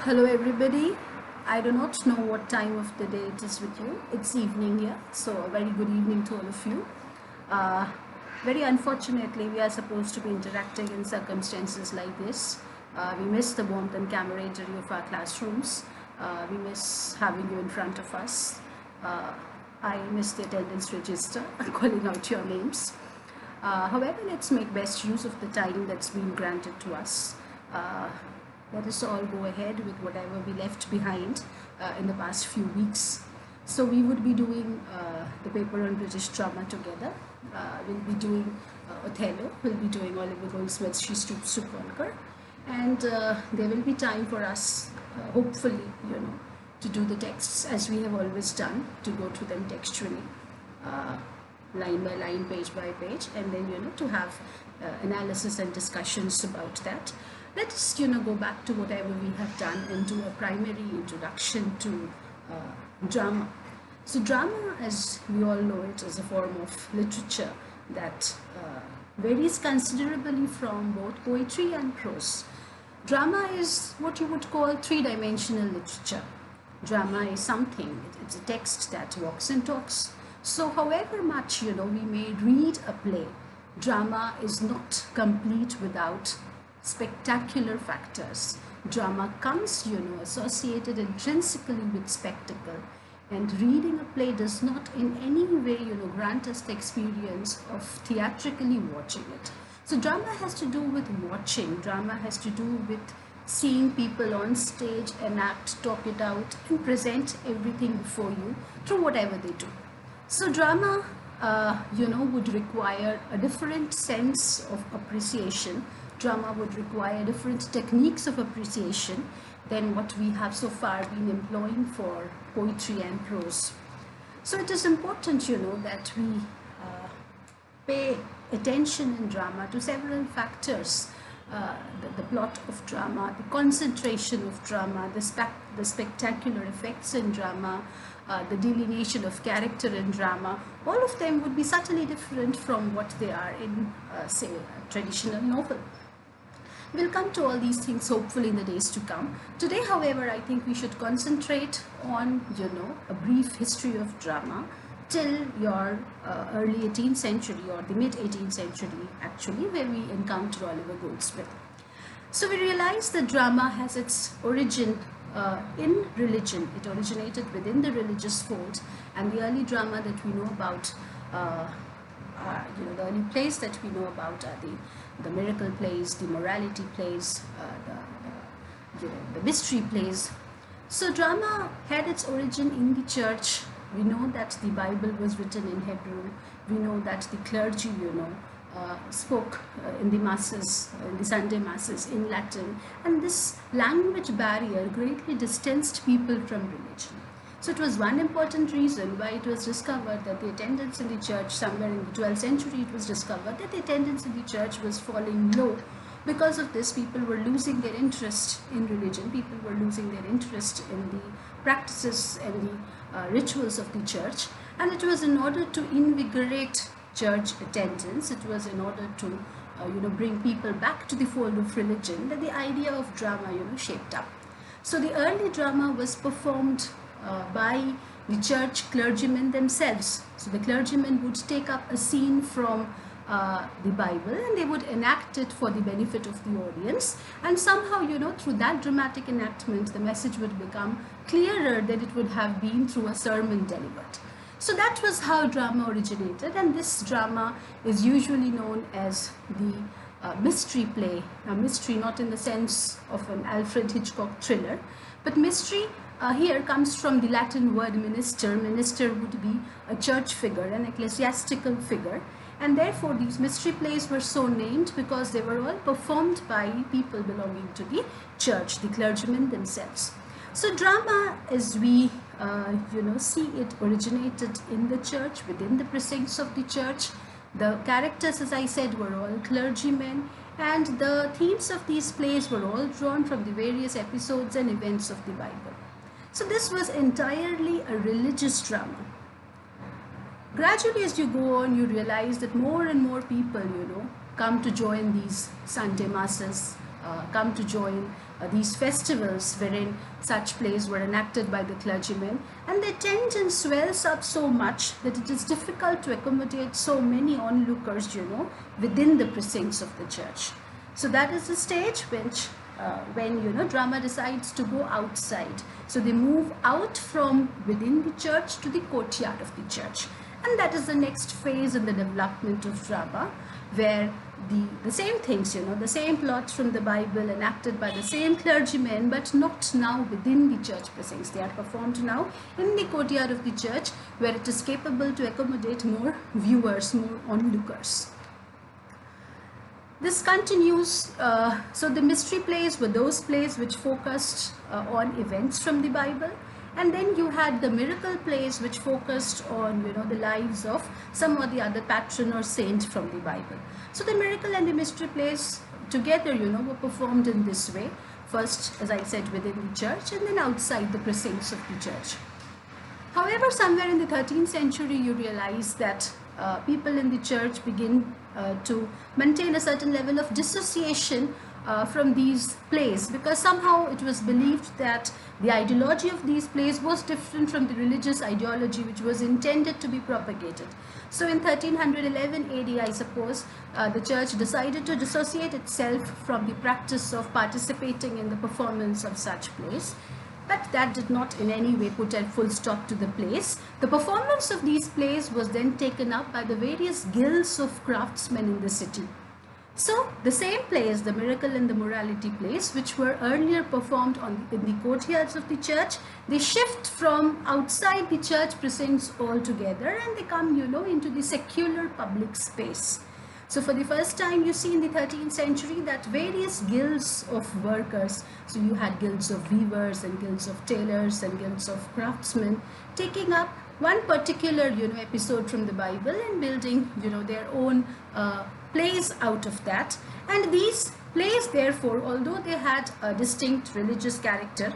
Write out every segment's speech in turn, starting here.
Hello everybody. I do not know what time of the day it is with you. It's evening here, so a very good evening to all of you. Uh, Very unfortunately, we are supposed to be interacting in circumstances like this. We miss the warmth and camaraderie of our classrooms. We miss having you in front of us. Uh, I miss the attendance register, calling out your names. However, let's make best use of the time that's been granted to us. Uh, Let us all go ahead with whatever we left behind in the past few weeks. So we would be doing the paper on British drama together. We'll be doing Othello. We'll be doing Oliver Goldsmith's She Stoops to Conquer. And there will be time for us, hopefully, to do the texts as we have always done, to go through them textually. Line by line, page by page, and then to have analysis and discussions about that. Let us go back to whatever we have done and do a primary introduction to drama. So drama, as we all know it, is a form of literature that varies considerably from both poetry and prose. Drama is what you would call three-dimensional literature. Drama is something, it's a text that walks and talks. So however much we may read a play, drama is not complete without spectacular factors. Drama comes associated intrinsically with spectacle, and reading a play does not in any way grant us the experience of theatrically watching it. So drama has to do with watching. Drama has to do with seeing people on stage enact, talk it out, and present everything before you through whatever they do. So drama, would require a different sense of appreciation. Drama would require different techniques of appreciation than what we have so far been employing for poetry and prose. So it is important, that we pay attention in drama to several factors. The plot of drama, the concentration of drama, the spectacular effects in drama, the delineation of character in drama, all of them would be subtly different from what they are in, say, a traditional novel. We'll come to all these things hopefully in the days to come. Today, however, I think we should concentrate on, a brief history of drama till your early 18th century or the mid 18th century, actually, where we encounter Oliver Goldsmith. So we realize that drama has its origin in religion. It originated within the religious fold, and the early drama that we know about, the early plays that we know about are the miracle plays, the morality plays, the mystery plays. So drama had its origin in the church. We know that the Bible was written in Hebrew. We know that the clergy, spoke in the masses, in the Sunday masses, in Latin. And this language barrier greatly distanced people from religion. So it was one important reason why it was discovered that the attendance in the church, somewhere in the 12th century, it was discovered that the attendance in the church was falling low. Because of this, people were losing their interest in religion. People were losing their interest in the practices and the rituals of the church. And it was in order to invigorate church attendance, it was in order to bring people back to the fold of religion, that the idea of drama shaped up. So the early drama was performed by the church clergymen themselves. So the clergymen would take up a scene from the Bible and they would enact it for the benefit of the audience, and somehow through that dramatic enactment the message would become clearer than it would have been through a sermon delivered. So that was how drama originated, and this drama is usually known as the mystery play. Now mystery not in the sense of an Alfred Hitchcock thriller, but mystery here comes from the Latin word minister. Minister would be a church figure, an ecclesiastical figure, and therefore these mystery plays were so named because they were all performed by people belonging to the church, the clergymen themselves. So drama, as we see it, originated in the church, within the precincts of the church. The characters, as I said, were all clergymen, and the themes of these plays were all drawn from the various episodes and events of the Bible. So this was entirely a religious drama. Gradually, as you go on, you realize that more and more people, come to join these Sunday masses, come to join these festivals wherein such plays were enacted by the clergymen, and the attendance swells up so much that it is difficult to accommodate so many onlookers, within the precincts of the church. So that is the stage when drama decides to go outside. So they move out from within the church to the courtyard of the church, and that is the next phase in the development of drama, where the same things, the same plots from the Bible enacted by the same clergymen, but not now within the church precincts. They are performed now in the courtyard of the church, where it is capable to accommodate more viewers, more onlookers. This continues. So the mystery plays were those plays which focused on events from the Bible, and then you had the miracle plays which focused on the lives of some or the other patron or saint from the Bible. So the miracle and the mystery plays together were performed in this way, first, as I said, within the church, and then outside the precincts of the church. However, somewhere in the 13th century you realize that people in the church begin to maintain a certain level of dissociation from these plays, because somehow it was believed that the ideology of these plays was different from the religious ideology which was intended to be propagated. So in 1311 AD, I suppose, the church decided to dissociate itself from the practice of participating in the performance of such plays. But that did not in any way put a full stop to the plays. The performance of these plays was then taken up by the various guilds of craftsmen in the city. So the same plays, the miracle and the morality plays, which were earlier performed in the courtyards of the church, they shift from outside the church precincts altogether, and they come, into the secular public space. So for the first time, you see in the 13th century that various guilds of workers, so you had guilds of weavers and guilds of tailors and guilds of craftsmen, taking up one particular, episode from the Bible and building, their own plays out of that. And these plays, therefore, although they had a distinct religious character,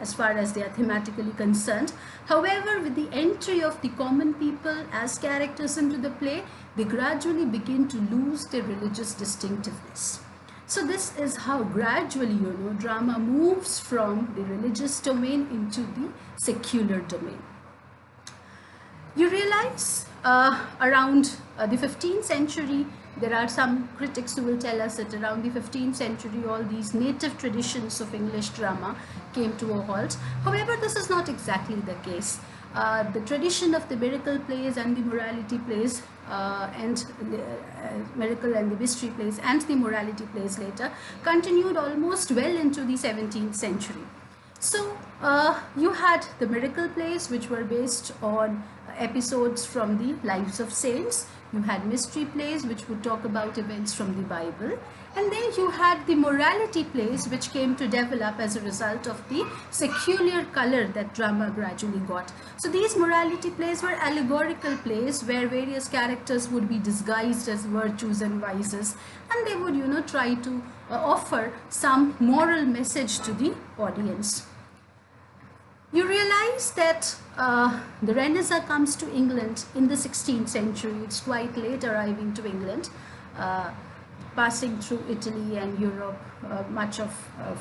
as far as they are thematically concerned, however, with the entry of the common people as characters into the play, they gradually begin to lose their religious distinctiveness. So this is how gradually, drama moves from the religious domain into the secular domain. You realize around the 15th century, there are some critics who will tell us that around the 15th century, all these native traditions of English drama came to a halt. However, this is not exactly the case. The tradition of the miracle plays and the morality plays miracle and the mystery plays and the morality plays later continued almost well into the 17th century. So you had the miracle plays, which were based on episodes from the lives of saints. You had mystery plays, which would talk about events from the Bible. And then you had the morality plays, which came to develop as a result of the secular color that drama gradually got. So these morality plays were allegorical plays where various characters would be disguised as virtues and vices, and they would, try to offer some moral message to the audience. You realize that the Renaissance comes to England in the 16th century. It's quite late arriving to England, passing through Italy and Europe, much of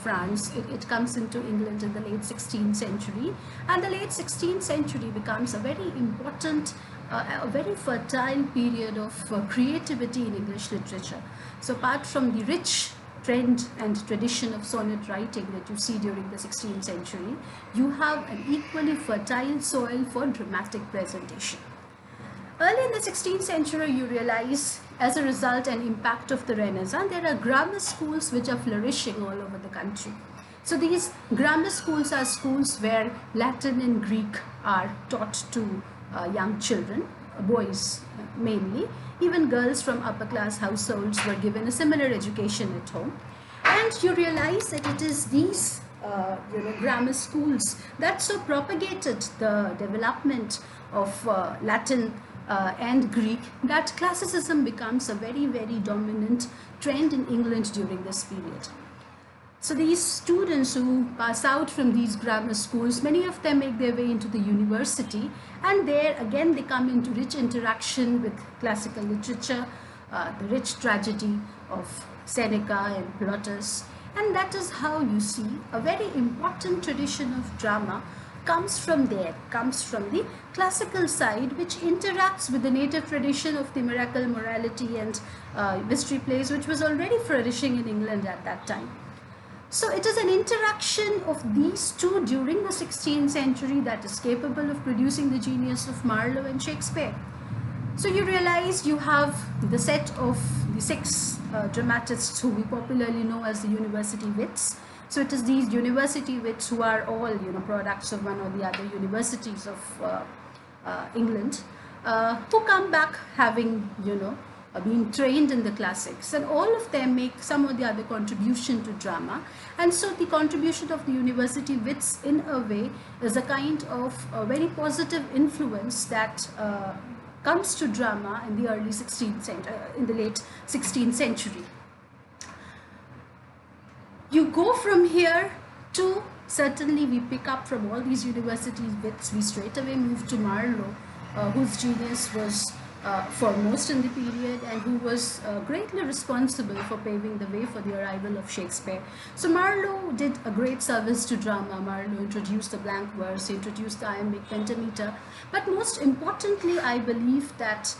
France. It comes into England in the late 16th century, and the late 16th century becomes a very important, a very fertile period of creativity in English literature. So apart from the rich trend and tradition of sonnet writing that you see during the 16th century, you have an equally fertile soil for dramatic presentation. Early in the 16th century, you realize, as a result and impact of the Renaissance, there are grammar schools which are flourishing all over the country. So these grammar schools are schools where Latin and Greek are taught to young children, boys mainly. Even girls from upper class households were given a similar education at home. And you realize that it is these grammar schools that so propagated the development of Latin and Greek, that classicism becomes a very, very dominant trend in England during this period. So these students who pass out from these grammar schools, many of them make their way into the university, and there again they come into rich interaction with classical literature, the rich tragedy of Seneca and Plautus. And that is how you see a very important tradition of drama comes from there, comes from the classical side, which interacts with the native tradition of the miracle, morality and mystery plays, which was already flourishing in England at that time. So it is an interaction of these two during the 16th century that is capable of producing the genius of Marlowe and Shakespeare. So you realize you have the set of the six dramatists who we popularly know as the university wits. So it is these university wits who are all, products of one or the other universities of England, who come back having, been trained in the classics, and all of them make some or the other contribution to drama. And so the contribution of the university wits in a way is a kind of a very positive influence that comes to drama in the early 16th century, in the late 16th century. You go from here to, certainly we pick up from all these university wits, we straight away move to Marlowe, whose genius was foremost in the period and who was greatly responsible for paving the way for the arrival of Shakespeare. So Marlowe did a great service to drama. Marlowe introduced the blank verse, he introduced the iambic pentameter, but most importantly I believe that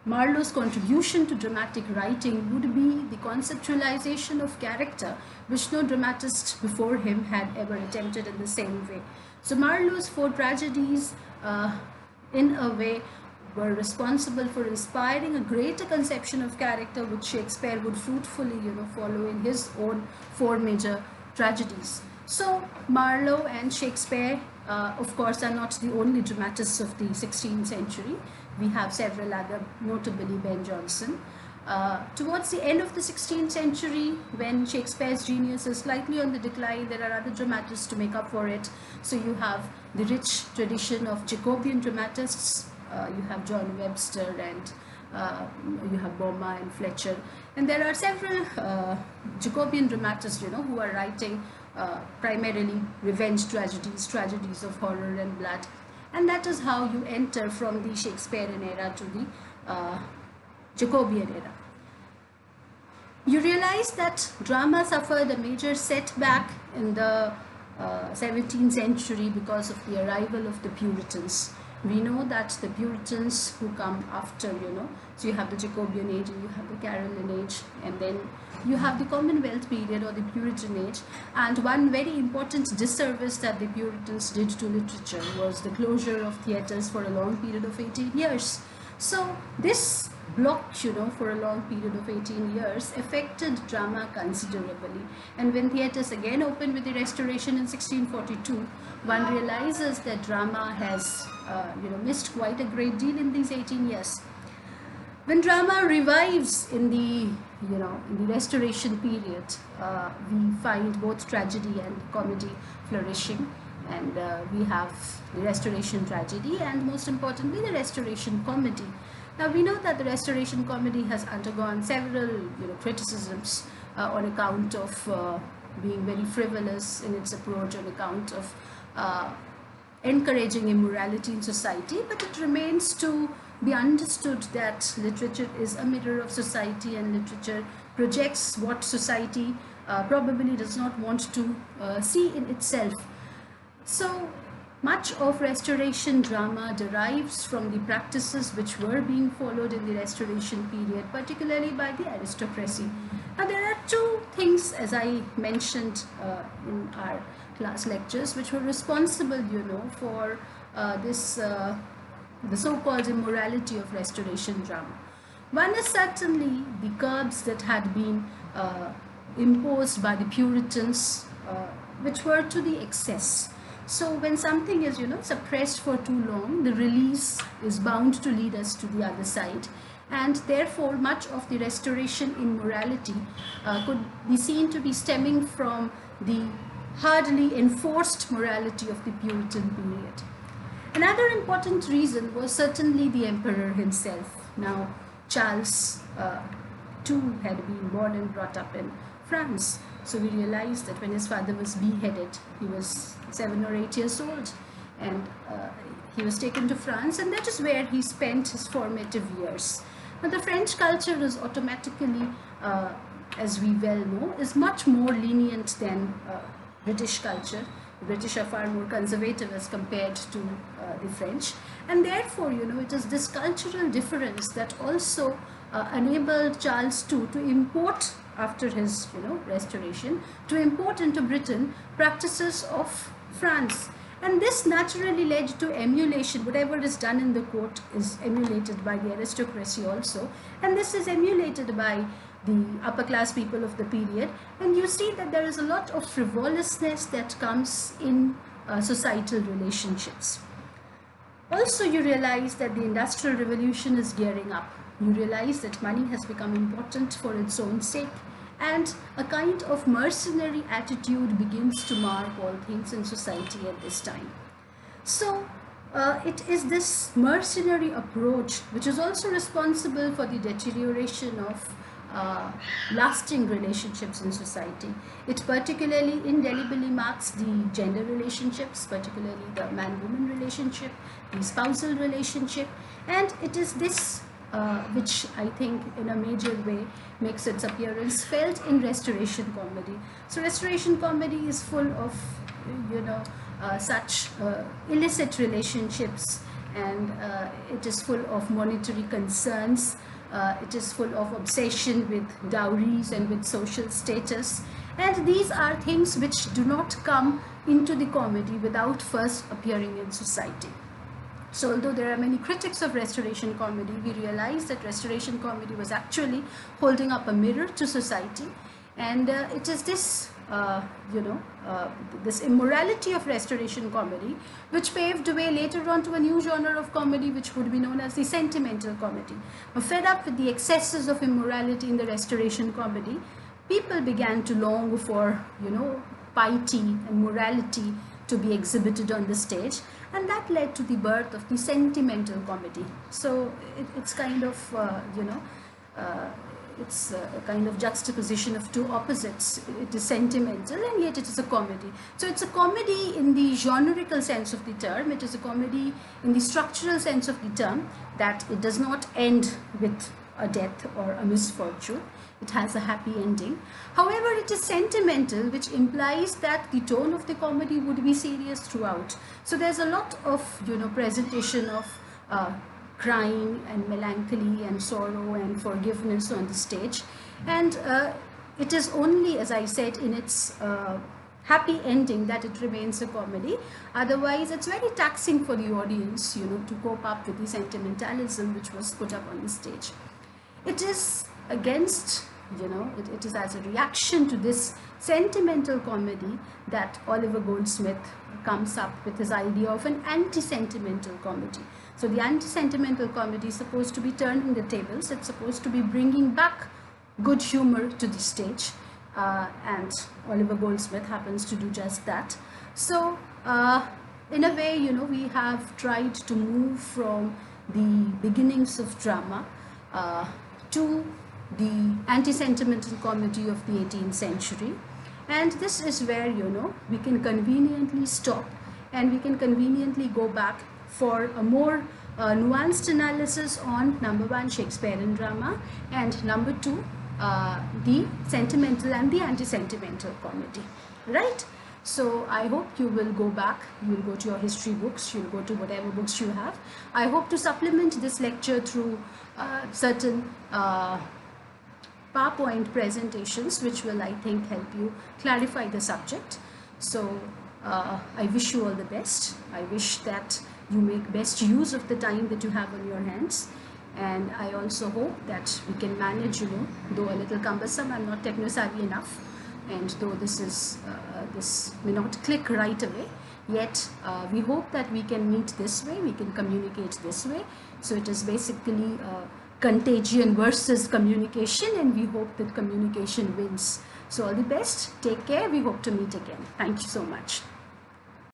Marlowe's contribution to dramatic writing would be the conceptualization of character, which no dramatist before him had ever attempted in the same way. So Marlowe's four tragedies, in a way, were responsible for inspiring a greater conception of character, which Shakespeare would fruitfully, follow in his own four major tragedies. So Marlowe and Shakespeare, of course, are not the only dramatists of the 16th century. We have several other, notably Ben Jonson. Towards the end of the 16th century, when Shakespeare's genius is slightly on the decline, there are other dramatists to make up for it. So you have the rich tradition of Jacobean dramatists. You have John Webster and you have Boma and Fletcher. And there are several Jacobean dramatists, who are writing primarily revenge tragedies, tragedies of horror and blood. And that is how you enter from the Shakespearean era to the Jacobean era. You realize that drama suffered a major setback in the 17th century because of the arrival of the Puritans. We know that the Puritans who come after, so you have the Jacobean age and you have the Caroline age, and then you have the Commonwealth period or the Puritan age. And one very important disservice that the Puritans did to literature was the closure of theatres for a long period of 18 years. So this block, for a long period of 18 years affected drama considerably. And when theatres again opened with the Restoration in 1642, one realizes that drama has, missed quite a great deal in these 18 years. When drama revives in the, in the Restoration period, we find both tragedy and comedy flourishing. And we have the Restoration tragedy and, most importantly, the Restoration comedy. Now we know that the Restoration comedy has undergone several criticisms on account of being very frivolous in its approach, on account of encouraging immorality in society, but it remains to be understood that literature is a mirror of society, and literature projects what society probably does not want to see in itself. So much of Restoration drama derives from the practices which were being followed in the Restoration period, particularly by the aristocracy. Now there are two things, as I mentioned in our class lectures, which were responsible, for this the so-called immorality of Restoration drama. One is certainly the curbs that had been imposed by the Puritans, which were to the excess. So when something is, suppressed for too long, the release is bound to lead us to the other side. And therefore, much of the Restoration immorality could be seen to be stemming from the hardly enforced morality of the Puritan period. Another important reason was certainly the emperor himself. Now, Charles too had been born and brought up in France. So we realized that when his father was beheaded, he was 7 or 8 years old, and he was taken to France, and that is where he spent his formative years. Now, the French culture is automatically, as we well know, is much more lenient than British culture. The British are far more conservative as compared to the French, and therefore, it is this cultural difference that also enabled Charles II to import, after his restoration, to import into Britain practices of France. And this naturally led to emulation. Whatever is done in the court is emulated by the aristocracy also, and this is emulated by the upper class people of the period. And you see that there is a lot of frivolousness that comes in societal relationships. Also, you realize that the Industrial Revolution is gearing up. You realize that money has become important for its own sake, and a kind of mercenary attitude begins to mark all things in society at this time. So it is this mercenary approach which is also responsible for the deterioration of lasting relationships in society. It particularly indelibly marks the gender relationships, particularly the man-woman relationship, the spousal relationship, and it is this which I think in a major way makes its appearance felt in Restoration comedy. So Restoration comedy is full of such illicit relationships, and it is full of monetary concerns. It is full of obsession with dowries and with social status, and these are things which do not come into the comedy without first appearing in society. So although there are many critics of Restoration comedy, we realize that Restoration comedy was actually holding up a mirror to society, and it is this this immorality of Restoration comedy which paved the way later on to a new genre of comedy which would be known as the sentimental comedy. Fed up with the excesses of immorality in the Restoration comedy, people began to long for piety and morality to be exhibited on the stage, and that led to the birth of the sentimental comedy. So it's kind of it's a kind of juxtaposition of two opposites. It is sentimental and yet it is a comedy. So it's a comedy in the generical sense of the term. It is a comedy in the structural sense of the term, that it does not end with a death or a misfortune. It has a happy ending. However, it is sentimental, which implies that the tone of the comedy would be serious throughout. So there's a lot of presentation of crying and melancholy and sorrow and forgiveness on the stage, and it is only, as I said, in its happy ending that it remains a comedy. Otherwise, it's very taxing for the audience, to cope up with the sentimentalism which was put up on the stage. It is against, it is as a reaction to this sentimental comedy that Oliver Goldsmith comes up with his idea of an anti-sentimental comedy. So the anti-sentimental comedy is supposed to be turning the tables. It's supposed to be bringing back good humor to the stage, and Oliver Goldsmith happens to do just that. So in a way, we have tried to move from the beginnings of drama to the anti-sentimental comedy of the 18th century, and this is where we can conveniently stop, and we can conveniently go back for a more nuanced analysis on number one, Shakespearean drama, and number two, the sentimental and the anti-sentimental comedy, right? So I hope you will go back, you will go to your history books, you will go to whatever books you have. I hope to supplement this lecture through certain PowerPoint presentations which will, I think, help you clarify the subject. So I wish you all the best. I wish that you make best use of the time that you have on your hands, and I also hope that we can manage, though a little cumbersome, I'm not techno-savvy enough, and though this is this may not click right away, yet we hope that we can meet this way, we can communicate this way. So it is basically contagion versus communication, and we hope that communication wins. So all the best, take care, we hope to meet again. Thank you so much.